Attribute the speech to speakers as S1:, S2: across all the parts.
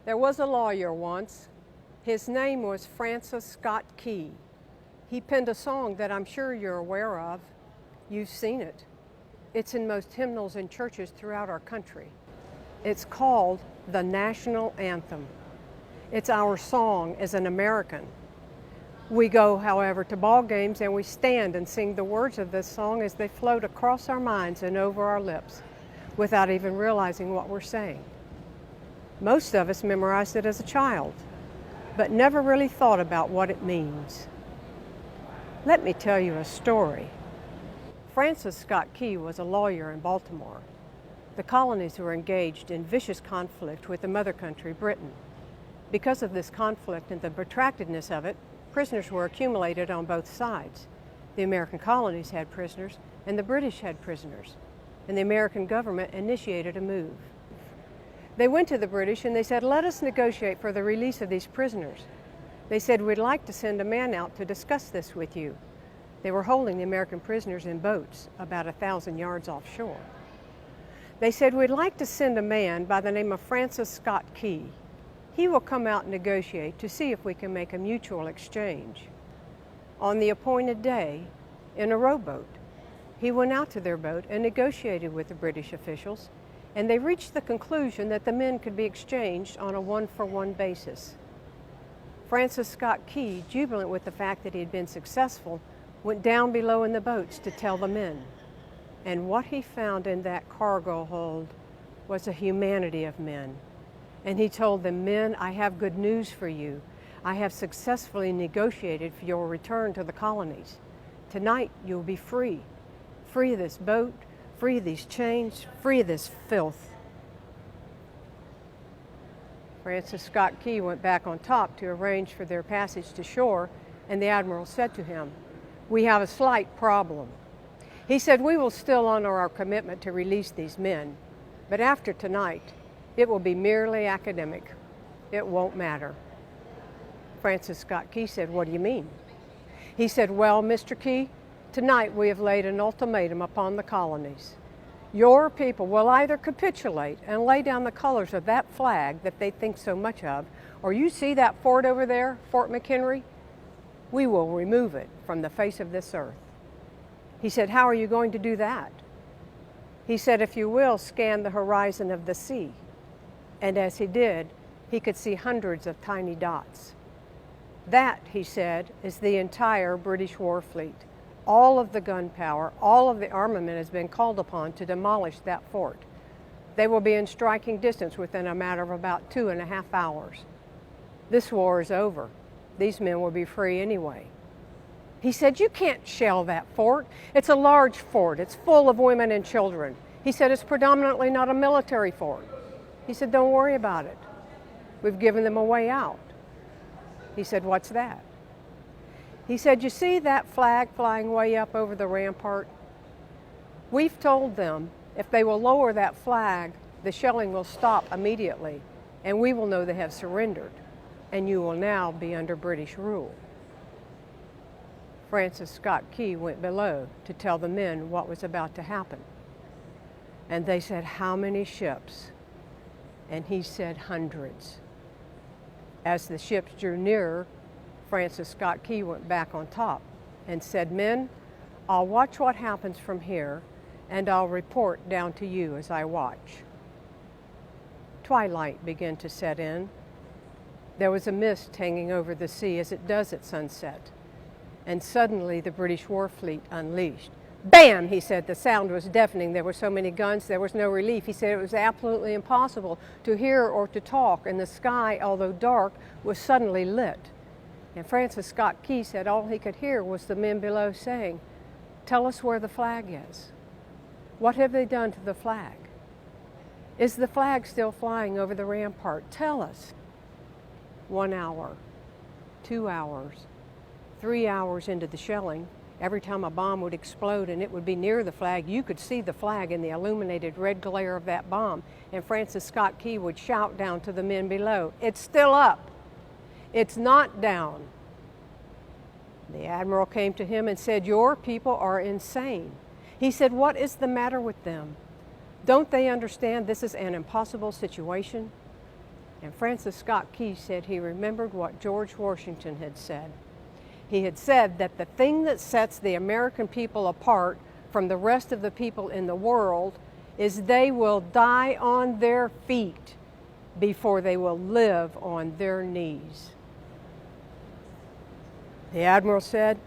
S1: There was a lawyer once. His name was Francis Scott Key. He penned a song that I'm sure you're aware of. You've seen it. It's in most hymnals in churches throughout our country. It's called the National Anthem. It's our song as an American. We go, however, to ball games and we stand and sing the words of this song as they float across our minds and over our lips without even realizing what we're saying. Most of us memorized it as a child, but never really thought about what it means. Let me tell you a story. Francis Scott Key was a lawyer in Baltimore. The colonies were engaged in vicious conflict with the mother country, Britain. Because of this conflict and the protractedness of it, prisoners were accumulated on both sides. The American colonies had prisoners, and the British had prisoners, and the American government initiated a move. They went to the British and they said, "Let us negotiate for the release of these prisoners." They said, "We'd like to send a man out to discuss this with you." They were holding the American prisoners in boats about 1,000 yards offshore. They said, "We'd like to send a man by the name of Francis Scott Key. He will come out and negotiate to see if we can make a mutual exchange." On the appointed day, in a rowboat, he went out to their boat and negotiated with the British officials, and they reached the conclusion that the men could be exchanged on a one-for-one basis. Francis Scott Key, jubilant with the fact that he had been successful, went down below in the boats to tell the men. And what he found in that cargo hold was a humanity of men. And he told them, "Men, I have good news for you. I have successfully negotiated for your return to the colonies. Tonight you'll be free. Free of this boat, free of these chains, free of this filth." Francis Scott Key went back on top to arrange for their passage to shore, and the admiral said to him, "We have a slight problem." He said, "We will still honor our commitment to release these men, but after tonight, it will be merely academic. It won't matter." Francis Scott Key said, "What do you mean?" He said, "Well, Mr. Key, tonight we have laid an ultimatum upon the colonies. Your people will either capitulate and lay down the colors of that flag that they think so much of, or you see that fort over there, Fort McHenry? We will remove it from the face of this earth." He said, "How are you going to do that?" He said, "If you will, scan the horizon of the sea." And as he did, he could see hundreds of tiny dots. That, he said, is the entire British war fleet. All of the gunpowder, all of the armament has been called upon to demolish that fort. They will be in striking distance within a matter of about 2.5 hours. This war is over. These men will be free anyway. He said, "You can't shell that fort. It's a large fort. It's full of women and children." He said, "It's predominantly not a military fort." He said, "Don't worry about it. We've given them a way out." He said, "What's that?" He said, "You see that flag flying way up over the rampart? We've told them if they will lower that flag, the shelling will stop immediately, and we will know they have surrendered, and you will now be under British rule." Francis Scott Key went below to tell the men what was about to happen. And they said, "How many ships?" And he said, "Hundreds." As the ships drew nearer, Francis Scott Key went back on top and said, "Men, I'll watch what happens from here, and I'll report down to you as I watch." Twilight began to set in. There was a mist hanging over the sea as it does at sunset. And suddenly the British war fleet unleashed. Bam, he said. The sound was deafening. There were so many guns, there was no relief. He said it was absolutely impossible to hear or to talk, and the sky, although dark, was suddenly lit. And Francis Scott Key said all he could hear was the men below saying, "Tell us where the flag is. What have they done to the flag? Is the flag still flying over the rampart? Tell us." 1 hour, 2 hours, 3 hours into the shelling, every time a bomb would explode and it would be near the flag, you could see the flag in the illuminated red glare of that bomb. And Francis Scott Key would shout down to the men below, "It's still up. It's not down." The admiral came to him and said, "Your people are insane." He said, "What is the matter with them? Don't they understand this is an impossible situation?" And Francis Scott Key said he remembered what George Washington had said. He had said that the thing that sets the American people apart from the rest of the people in the world is they will die on their feet before they will live on their knees. The Admiral said,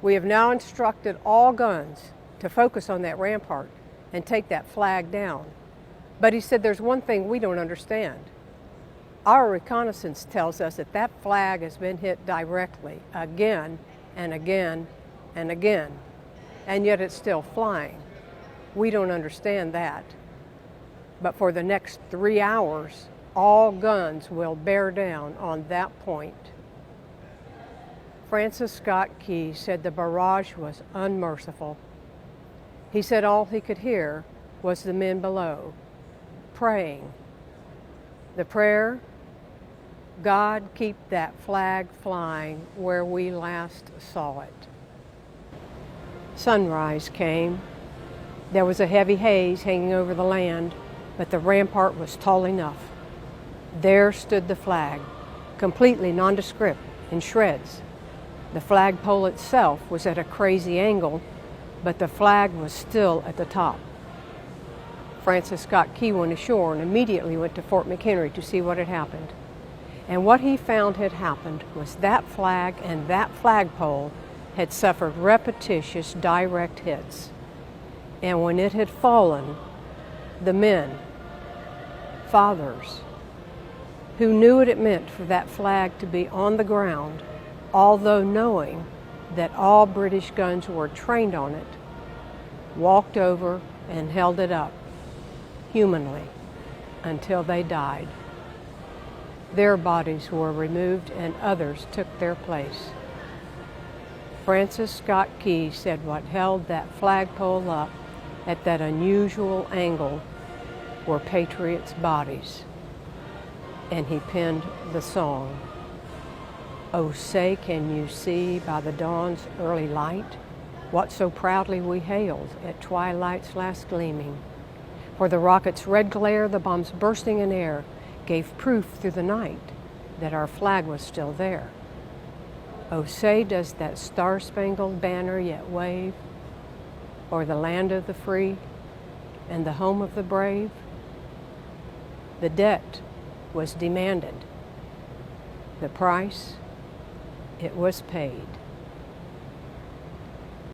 S1: "We have now instructed all guns to focus on that rampart and take that flag down." But he said, "There's one thing we don't understand. Our reconnaissance tells us that that flag has been hit directly again and again and again, and yet it's still flying. We don't understand that. But for the next 3 hours, all guns will bear down on that point." Francis Scott Key said the barrage was unmerciful. He said all he could hear was the men below praying. The prayer, "God, keep that flag flying where we last saw it." Sunrise came. There was a heavy haze hanging over the land, but the rampart was tall enough. There stood the flag, completely nondescript, in shreds. The flagpole itself was at a crazy angle, but the flag was still at the top. Francis Scott Key went ashore and immediately went to Fort McHenry to see what had happened. And what he found had happened was that flag and that flagpole had suffered repetitious direct hits. And when it had fallen, the men, fathers, who knew what it meant for that flag to be on the ground, although knowing that all British guns were trained on it, walked over and held it up, humanly, until they died. Their bodies were removed and others took their place. Francis Scott Key said what held that flagpole up at that unusual angle were patriots' bodies. And he penned the song, "Oh, say, can you see by the dawn's early light what so proudly we hailed at twilight's last gleaming? For the rocket's red glare, the bombs bursting in air, gave proof through the night that our flag was still there. Oh, say, does that star-spangled banner yet wave o'er the land of the free and the home of the brave?" The debt was demanded. The price, it was paid.